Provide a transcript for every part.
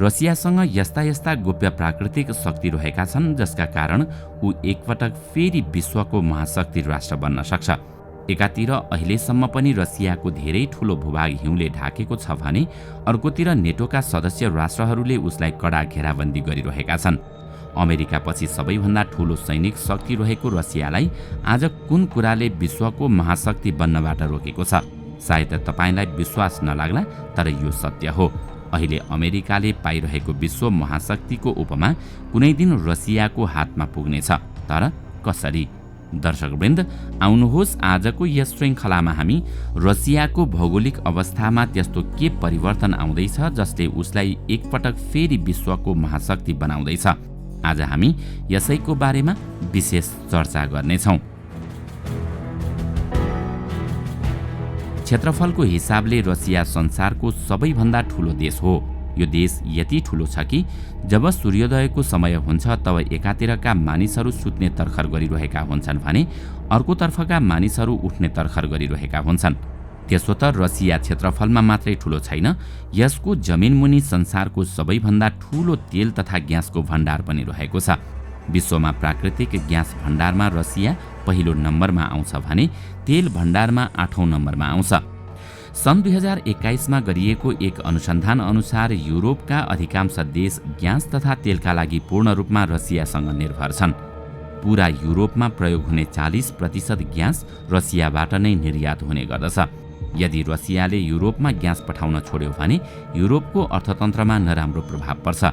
रसियासँग यस्ता यस्ता गोप्य प्राकृतिक शक्ति रहेका छन् जसका कारण ऊ एकपटक फेरि विश्वको महाशक्ति राष्ट्र बन्न सक्छ। एकातिर अहिलेसम्म पनि रसियाको धेरै ठूलो भूभाग हिउँले ढाकेको छ भने अर्कोतिर नेटोका सदस्य राष्ट्रहरूले उसलाई कडा घेराबन्दी गरिरहेका छन्। अमेरिकापछि सबैभन्दा ठूलो सैनिक शक्ति रहेको रसियालाई आज कुन कुराले विश्वको महाशक्ति बन्नबाट रोकेको छ? सायद तपाईलाई विश्वास नलाग्ला, तर यो सत्य हो। अहिले अमेरिकाले पाइरहेको विश्व महाशक्तिको उपमा कुनै दिन रसियाको हातमा पुग्नेछ। तर कसरी? दर्शकवृन्द, आउनुहोस् आजको यस श्रृङ्खलामा हामी रसियाको भौगोलिक अवस्थामा त्यस्तो के परिवर्तन आउँदैछ जसले उसलाई एकपटक फेरि विश्वको महाशक्ति बनाउँदैछ। आज हामी यसैको बारेमा विशेष चर्चा गर्नेछौँ। क्षेत्रफलको हिसाबले रसिया संसारको सबैभन्दा ठूलो देश हो। यो देश यति ठूलो छ कि जब सूर्योदयको समय हुन्छ तब एकातिरका मानिसहरू सुत्ने तर्खर गरिरहेका हुन्छन् भने अर्कोतर्फका मानिसहरू उठ्ने तर्खर गरिरहेका हुन्छन्। त्यसो त रसिया क्षेत्रफलमा मात्रै ठूलो छैन, यसको जमिनमुनि संसारको सबैभन्दा ठूलो तेल तथा ग्यासको भण्डार पनि रहेको छ। विश्वमा प्राकृतिक ग्यास भण्डारमा रसिया पहिलो नम्बरमा आउँछ भने तेल भण्डारमा 8औं नम्बरमा आउँछ। सन् 2021 मा गरिएको एक अनुसन्धान अनुसार युरोपका अधिकांश देश ग्यास तथा तेलका लागि पूर्ण रूपमा रसियासँग निर्भर छन्। पूरा युरोपमा प्रयोग हुने 40% ग्यास रसियाबाट नै निर्यात हुने गर्दछ। यदि रसियाले युरोपमा ग्यास पठाउन छोड्यो भने युरोपको अर्थतन्त्रमा नराम्रो प्रभाव पर्छ।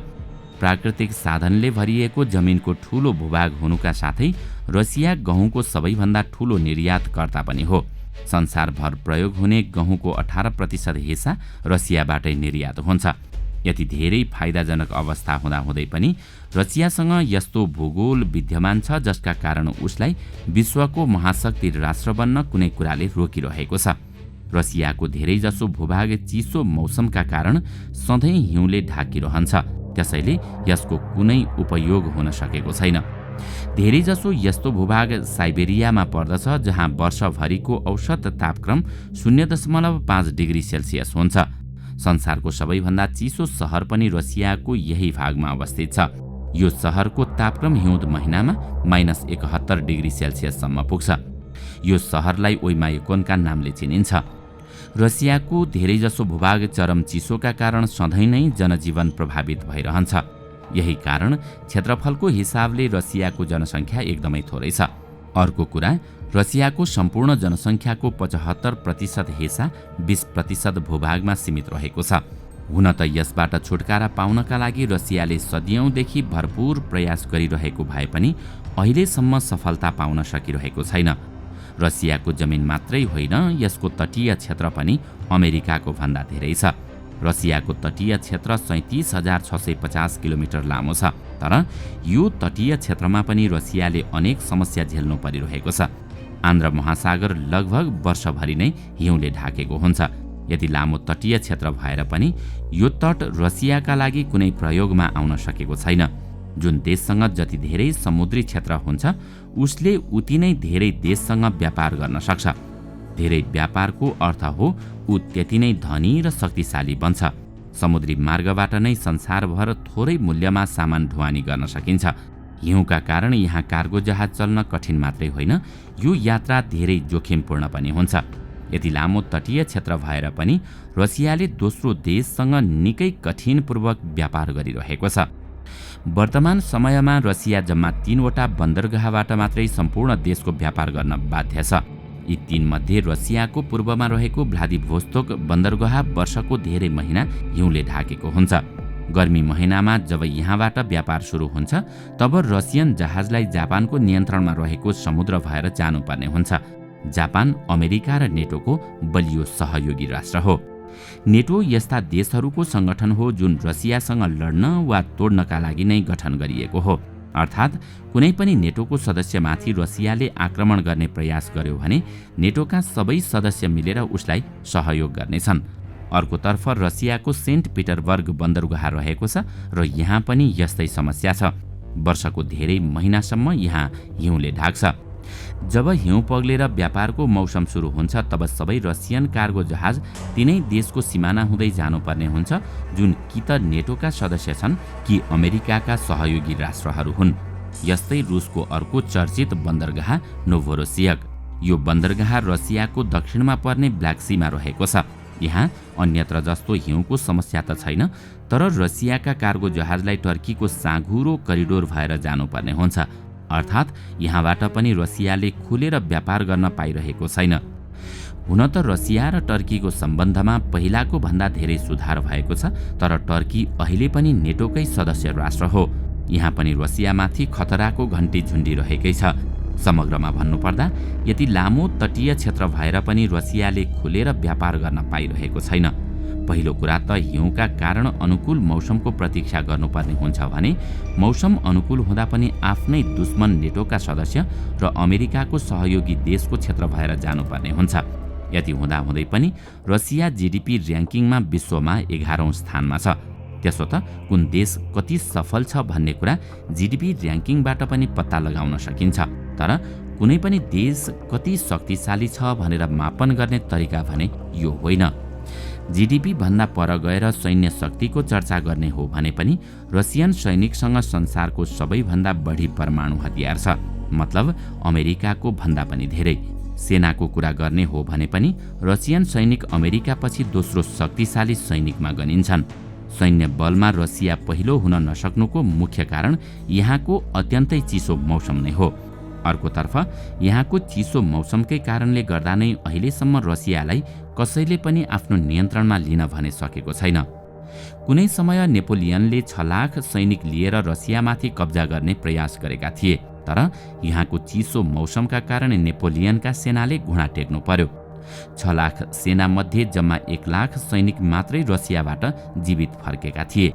प्राकृतिक साधनले भरिएको जमिनको ठूलो भूभाग हुनुका साथै रसिया गहुँको सबैभन्दा ठूलो निर्यातकर्ता पनि हो। संसारभर प्रयोग हुने गहुँको 18% हिस्सा रसियाबाटै निर्यात हुन्छ। यति धेरै फाइदाजनक अवस्था हुँदाहुँदै पनि रसियासँग यस्तो भूगोल विद्यमान छ जसका कारण उसलाई विश्वको महाशक्ति राष्ट्र बन्न कुनै कुराले रोकिरहेको छ। रसियाको धेरैजसो भूभाग चिसो मौसमका कारण सधैँ हिउँले ढाकिरहन्छ, त्यसैले यसको कुनै उपयोग हुन सकेको छैन। धेरैजसो यस्तो भूभाग साइबेरियामा पर्दछ जहाँ वर्षभरिको औसत तापक्रम 0.5 डिग्री सेल्सियस हुन्छ। संसारको सबैभन्दा चिसो सहर पनि रसियाको यही भागमा अवस्थित छ। यो सहरको तापक्रम हिउँद महिनामा -71 डिग्री सेल्सियससम्म पुग्छ। यो सहरलाई ओइमायोकोनका नामले चिनिन्छ। रसियाको धेरैजसो भूभाग चरम चिसोका कारण सधैँ नै जनजीवन प्रभावित भइरहन्छ। यही कारण क्षेत्रफलको हिसाबले रसियाको जनसङ्ख्या एकदमै थोरै छ। अर्को कुरा, रसियाको सम्पूर्ण जनसङ्ख्याको 75% हिस्सा 20% भूभागमा सीमित रहेको छ। हुन त यसबाट छुटकारा पाउनका लागि रसियाले सदियौंदेखि भरपूर प्रयास गरिरहेको भए पनि अहिलेसम्म सफलता पाउन सकिरहेको छैन। रसियाको जमिन मात्रै होइन, यसको तटीय क्षेत्र पनि अमेरिकाको भन्दा धेरै छ। रसियाको तटीय क्षेत्र 37,650 किलोमिटर लामो छ। तर यो तटीय क्षेत्रमा पनि रसियाले अनेक समस्या झेल्नु परिरहेको छ। आन्द्र महासागर लगभग वर्षभरि नै हिउँले ढाकेको हुन्छ। यति लामो तटीय क्षेत्र भएर पनि यो तट रसियाका लागि कुनै प्रयोगमा आउन सकेको छैन। जुन देशसँग जति धेरै समुद्री क्षेत्र हुन्छ उसले उति नै धेरै देशसँग व्यापार गर्न सक्छ। धेरै व्यापारको अर्थ हो ऊ त्यति नै धनी र शक्तिशाली बन्छ। समुद्री मार्गबाट नै संसारभर थोरै मूल्यमा सामान ढुवानी गर्न सकिन्छ। हिउँका कारण यहाँ कार्गो जहाज चल्न कठिन मात्रै होइन, यो यात्रा धेरै जोखिमपूर्ण पनि हुन्छ। यति लामो तटीय क्षेत्र भएर पनि रसियाले दोस्रो देशसँग निकै कठिनपूर्वक व्यापार गरिरहेको छ। वर्तमान समयमा रसिया जम्मा 3वटा बन्दरगाहबाट मात्रै सम्पूर्ण देशको व्यापार गर्न बाध्य छ। यी 3 मध्ये रसियाको पूर्वमा रहेको भ्लादिभोस्तोक बन्दरगाह वर्षको धेरै महिना हिउँले ढाकेको हुन्छ। गर्मी महिनामा जब यहाँबाट व्यापार सुरु हुन्छ तब रसियन जहाजलाई जापानको नियन्त्रणमा रहेको समुद्र भएर जानुपर्ने हुन्छ। जापान अमेरिका र नेटोको बलियो सहयोगी राष्ट्र हो। नेटो यस्ता देशहरूको संगठन हो जुन रसियासँग लड्न वा तोड्नका लागि नै गठन गरिएको हो। अर्थात् कुनै पनि नेटोको सदस्यमाथि रसियाले आक्रमण गर्ने प्रयास गर्यो भने नेटोका सबै सदस्य मिलेर उसलाई सहयोग गर्नेछन्। अर्कोतर्फ रसियाको सेन्ट पिटरबर्ग बन्दरगाह रहेको छ र यहाँ पनि यस्तै समस्या छ। वर्षको धेरै महिनासम्म यहाँ हिउँले ढाक्छ। जब हिउँ पग्लेर व्यापारको मौसम सुरु हुन्छ तब सबै रसियन कार्गो जहाज तिनै देशको सिमाना हुँदै जानुपर्ने हुन्छ, जुन कि त नेटोका सदस्य छन् कि अमेरिकाका सहयोगी राष्ट्रहरू हुन्। यस्तै रुसको अर्को चर्चित बन्दरगाह नोभोरोसियक। यो बन्दरगाह रसियाको दक्षिणमा पर्ने ब्ल्याक सीमा रहेको छ। यहाँ अन्यत्र जस्तो हिउँको समस्या त छैन, तर रसियाका कार्गो जहाजलाई टर्कीको साँघुरो करिडोर भएर जानुपर्ने हुन्छ। अर्थात् यहाँबाट पनि रसियाले खुलेर व्यापार गर्न पाइरहेको छैन। हुन त रसिया र टर्कीको सम्बन्धमा पहिलाको भन्दा धेरै सुधार भएको छ, तर टर्की अहिले पनि नेटोकै सदस्य राष्ट्र हो। यहाँ पनि रसियामाथि खतराको घण्टी झुन्डिरहेकै छ। समग्रमा भन्नुपर्दा यति लामो तटीय क्षेत्र भएर पनि रसियाले खुलेर व्यापार गर्न पाइरहेको छैन। पहिलो कुरा त हिउँका कारण अनुकूल मौसमको प्रतीक्षा गर्नुपर्ने हुन्छ भने मौसम अनुकूल हुँदा पनि आफ्नै दुश्मन नेटोका सदस्य र अमेरिकाको सहयोगी देशको क्षेत्र भएर जानुपर्ने हुन्छ। यति हुँदाहुँदै पनि रसिया जीडीपी र्याङ्किङमा विश्वमा 11औं स्थानमा छ। त्यसो त कुन देश कति सफल छ भन्ने कुरा जीडीपी र्याङ्किङबाट पनि पत्ता लगाउन सकिन्छ, तर कुनै पनि देश कति शक्तिशाली छ भनेर मापन गर्ने तरिका भने यो होइन। जीडीपी भन्दा पर गएर सैन्य शक्तिको चर्चा गर्ने हो भने पनि रसियन सैनिकसँग संसारको सबैभन्दा बढी परमाणु हतियार छ, मतलब अमेरिकाको भन्दा पनि धेरै। सेनाको कुरा गर्ने हो भने पनि रसियन सैनिक अमेरिकापछि दोस्रो शक्तिशाली सैनिकमा गनिन्छन्। सैन्य बलमा रसिया पहिलो हुन नसक्नुको मुख्य कारण यहाँको अत्यन्तै चिसो मौसम नै हो। अर्कोतर्फ यहाँको चिसो मौसमकै कारणले गर्दा नै अहिलेसम्म रसियालाई कसैले पनि आफ्नो नियन्त्रणमा लिन भने सकेको छैन। कुनै समय नेपोलियनले 6 लाख सैनिक लिएर रसियामाथि कब्जा गर्ने प्रयास गरेका थिए, तर यहाँको चिसो मौसमका कारण नेपोलियनका सेनाले घुँडा टेक्नु पर्यो। 6 लाख सेनामध्ये जम्मा 1 लाख सैनिक मात्रै रसियाबाट जीवित फर्केका थिए।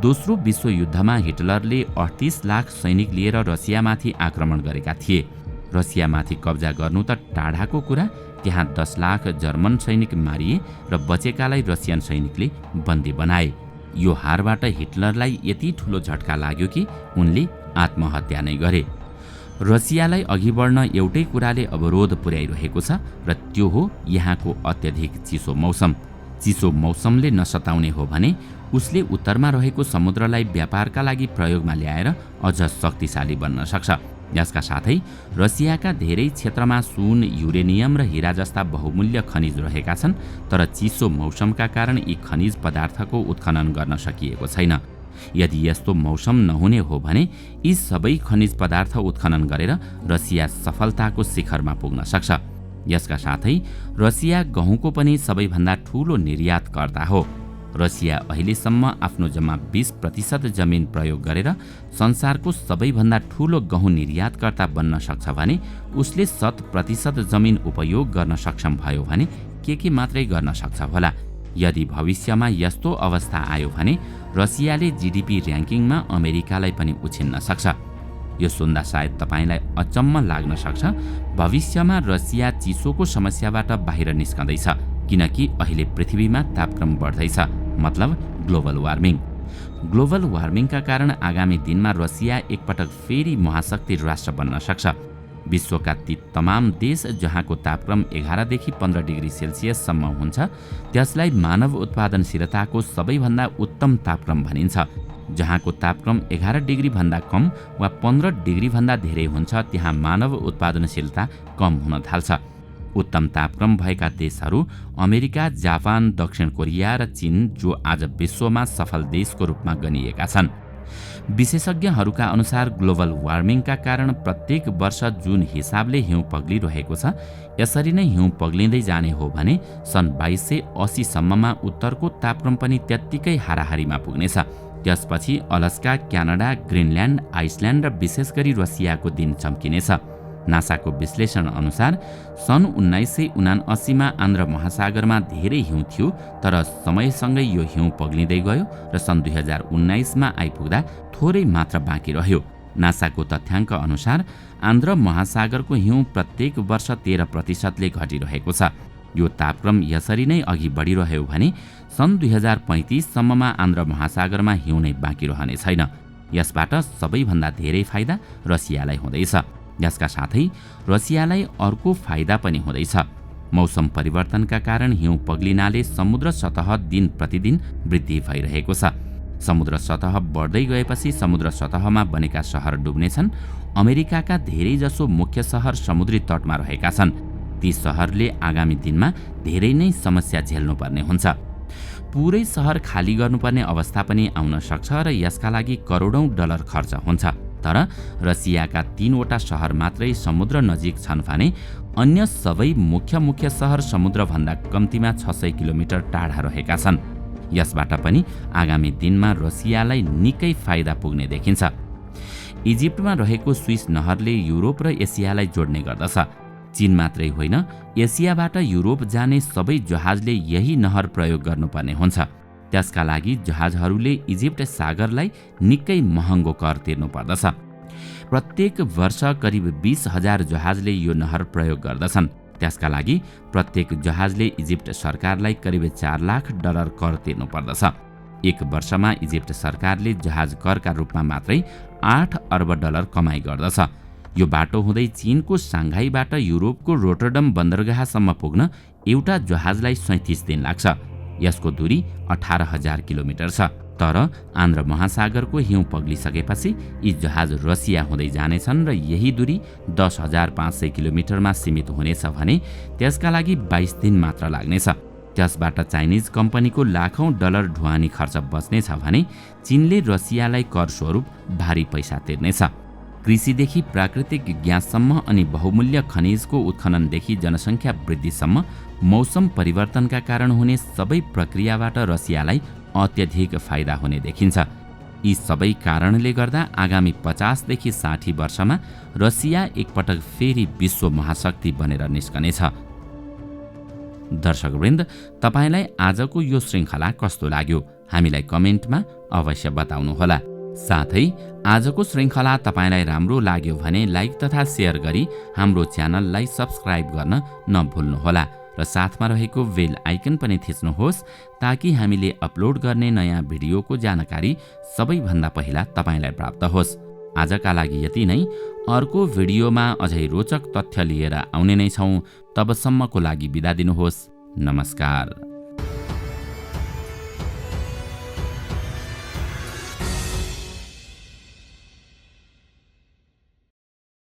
दोस्रो विश्वयुद्धमा हिटलरले 38 लाख सैनिक लिएर रसियामाथि आक्रमण गरेका थिए। रसियामाथि कब्जा गर्नु त टाढाको कुरा, त्यहाँ 10 लाख जर्मन सैनिक मारिए र बचेकालाई रसियन सैनिकले बन्दी बनाए। यो हारबाट हिटलरलाई यति ठुलो झट्का लाग्यो कि उनले आत्महत्या नै गरे। रसियालाई अघि बढ्न एउटै कुराले अवरोध पुर्याइरहेको छ र त्यो हो यहाँको अत्यधिक चिसो मौसम। चिसो मौसमले नसताउने हो भने उसले उत्तरमा रहेको समुद्रलाई व्यापारका लागि प्रयोगमा ल्याएर अझ शक्तिशाली बन्न सक्छ। यसका साथै रसियाका धेरै क्षेत्रमा सुन, युरेनियम र हिरा जस्ता बहुमूल्य खनिज रहेका छन्, तर चिसो मौसमका कारण यी खनिज पदार्थको उत्खनन गर्न सकिएको छैन। यदि यस्तो मौसम नहुने हो भने यी सबै खनिज पदार्थ उत्खनन गरेर रसिया सफलताको शिखरमा पुग्न सक्छ। यसका साथै रसिया गहुँको पनि सबैभन्दा ठूलो निर्यातकर्ता हो। रसिया अहिलेसम्म आफ्नो जम्मा 20% जमिन प्रयोग गरेर संसारको सबैभन्दा ठूलो गहुँ निर्यातकर्ता बन्न सक्छ भने उसले 100% जमिन उपयोग गर्न सक्षम भयो भने के मात्रै गर्न सक्छ होला। यदि भविष्यमा यस्तो अवस्था आयो भने रसियाले जीडीपी र्याङ्किङमा अमेरिकालाई पनि उछिन्न सक्छ। यो सुन्दा सायद तपाईलाई अचम्म लाग्न सक्छ। भविष्यमा रसिया चिसोको समस्याबाट बाहिर निस्कँदैछ, किनकि अहिले पृथ्वीमा तापक्रम बढ्दैछ, मतलब ग्लोबल वार्मिङ। ग्लोबल वार्मिङका कारण आगामी दिनमा रसिया एकपटक फेरि महाशक्ति राष्ट्र बन्न सक्छ। विश्वका ती तमाम देश जहाँको तापक्रम 11 देखि 15 डिग्री सेल्सियससम्म हुन्छ त्यसलाई मानव उत्पादनशीलताको सबैभन्दा उत्तम तापक्रम भनिन्छ। जहाँको तापक्रम 11 डिग्री भन्दा कम वा 15 डिग्री भन्दा धेरै हुन्छ त्यहाँ मानव उत्पादनशीलता कम हुन थाल्छ। उत्तम तापक्रम भएका देशहरू अमेरिका, जापान, दक्षिण कोरिया र चीन, जो आज विश्वमा सफल देशको रूपमा गनिएका छन्। विशेषज्ञहरूका अनुसार ग्लोबल वार्मिङका कारण प्रत्येक वर्ष जुन हिसाबले हिउँ पग्लिरहेको छ यसरी नै हिउँ पग्लिँदै जाने हो भने सन् 2280 सम्ममा उत्तरको तापक्रम पनि त्यत्तिकै हाराहारीमा पुग्नेछ। त्यसपछि अलास्का, क्यानाडा, ग्रिनल्यान्ड, आइसल्यान्ड र विशेष गरी रसियाको दिन चम्किनेछ। नासाको विश्लेषण अनुसार सन् 1979 मा आन्ध्र महासागरमा धेरै हिउँ थियो, तर समयसँगै यो हिउँ पग्लिँदै गयो र सन् 2019 मा आइपुग्दा थोरै मात्र बाँकी रह्यो। नासाको तथ्याङ्क अनुसार आन्ध्र महासागरको हिउँ प्रत्येक वर्ष 13% घटिरहेको छ। यो तापक्रम यसरी नै अघि बढिरह्यो भने सन् 2035 सम्ममा आन्ध्र महासागरमा हिउँ नै बाँकी रहने छैन। यसबाट सबैभन्दा धेरै फाइदा रसियालाई हुँदैछ। यसका साथै रसियालाई अर्को फाइदा पनि हुँदैछ। मौसम परिवर्तनका कारण हिउँ पग्लिनाले समुद्र सतह दिन प्रतिदिन वृद्धि भइरहेको छ। समुद्र सतह बढ्दै गएपछि समुद्र सतहमा बनेका सहर डुब्नेछन्। अमेरिकाका धेरैजसो मुख्य सहर समुद्री तटमा रहेका छन्। ती सहरले आगामी दिनमा धेरै नै समस्या झेल्नुपर्ने हुन्छ। पुरै सहर खाली गर्नुपर्ने अवस्था पनि आउन सक्छ र यसका लागि करोडौं डलर खर्च हुन्छ। तर रसियाका 3वटा सहर मात्रै समुद्र नजिक छन् भने अन्य सबै मुख्य सहर समुद्रभन्दा कम्तीमा 600 किलोमिटर टाढा रहेका छन्। यसबाट पनि आगामी दिनमा रसियालाई निकै फाइदा पुग्ने देखिन्छ। इजिप्टमा रहेको स्विस नहरले युरोप र एसियालाई जोड्ने गर्दछ। चीन मात्रै होइन, एसियाबाट युरोप जाने सबै जहाजले यही नहर प्रयोग गर्नुपर्ने हुन्छ। त्यसका लागि जहाजहरूले इजिप्ट सागरलाई निकै महँगो कर तिर्नु पर्दछ। प्रत्येक वर्ष करिब 20,000 जहाजले यो नहर प्रयोग गर्दछन्। त्यसका लागि प्रत्येक जहाजले इजिप्ट सरकारलाई करिब $4 लाख कर तिर्नु पर्दछ। एक वर्षमा इजिप्ट सरकारले जहाज करका रूपमा मात्रै $8 अर्ब कमाइ गर्दछ। यो बाटो हुँदै चीनको साङ्घाईबाट युरोपको रोटरडम बन्दरगाहसम्म पुग्न एउटा जहाजलाई 37 दिन लाग्छ। यसको दूरी 18,000 किलोमिटर छ। तर आन्द्र महासागरको हिउँ पग्लिसकेपछि यी जहाज रसिया हुँदै जानेछन् र यही दूरी 10,500 किलोमिटरमा सीमित हुनेछ भने त्यसका लागि 22 दिन मात्र लाग्नेछ। त्यसबाट चाइनिज कम्पनीको लाखौं डलर ढुवानी खर्च बच्नेछ भने चीनले रसियालाई कर स्वरूप भारी पैसा तिर्नेछ। कृषिदेखि प्राकृतिक ग्याससम्म अनि बहुमूल्य खनिजको उत्खननदेखि जनसङ्ख्या वृद्धिसम्म मौसम परिवर्तनका कारण हुने सबै प्रक्रियाबाट रसियालाई अत्यधिक फाइदा हुने देखिन्छ। यी सबै कारणले गर्दा आगामी 50 देखि 60 वर्षमा रसिया एकपटक फेरि विश्व महाशक्ति बनेर निस्कनेछ। दर्शकवृन्द, तपाईलाई आजको यो श्रृङ्खला कस्तो लाग्यो हामीलाई कमेन्टमा अवश्य बताउनुहोला। साथै आजको श्रृङ्खला तपाईलाई राम्रो लाग्यो भने लाइक तथा शेयर गरी हाम्रो च्यानललाई सब्स्क्राइब गर्न नभुल्नुहोला र साथमा रहेको बेल आइकन पनि थिच्नुहोस् ताकि हामीले अपलोड गर्ने नयाँ भिडियोको जानकारी सबैभन्दा पहिला तपाईलाई प्राप्त होस्। आजका लागि यति नै। अर्को भिडियोमा अझै रोचक तथ्य लिएर आउने नै छौँ। तबसम्मको लागि बिदा दिनुहोस्। नमस्कार।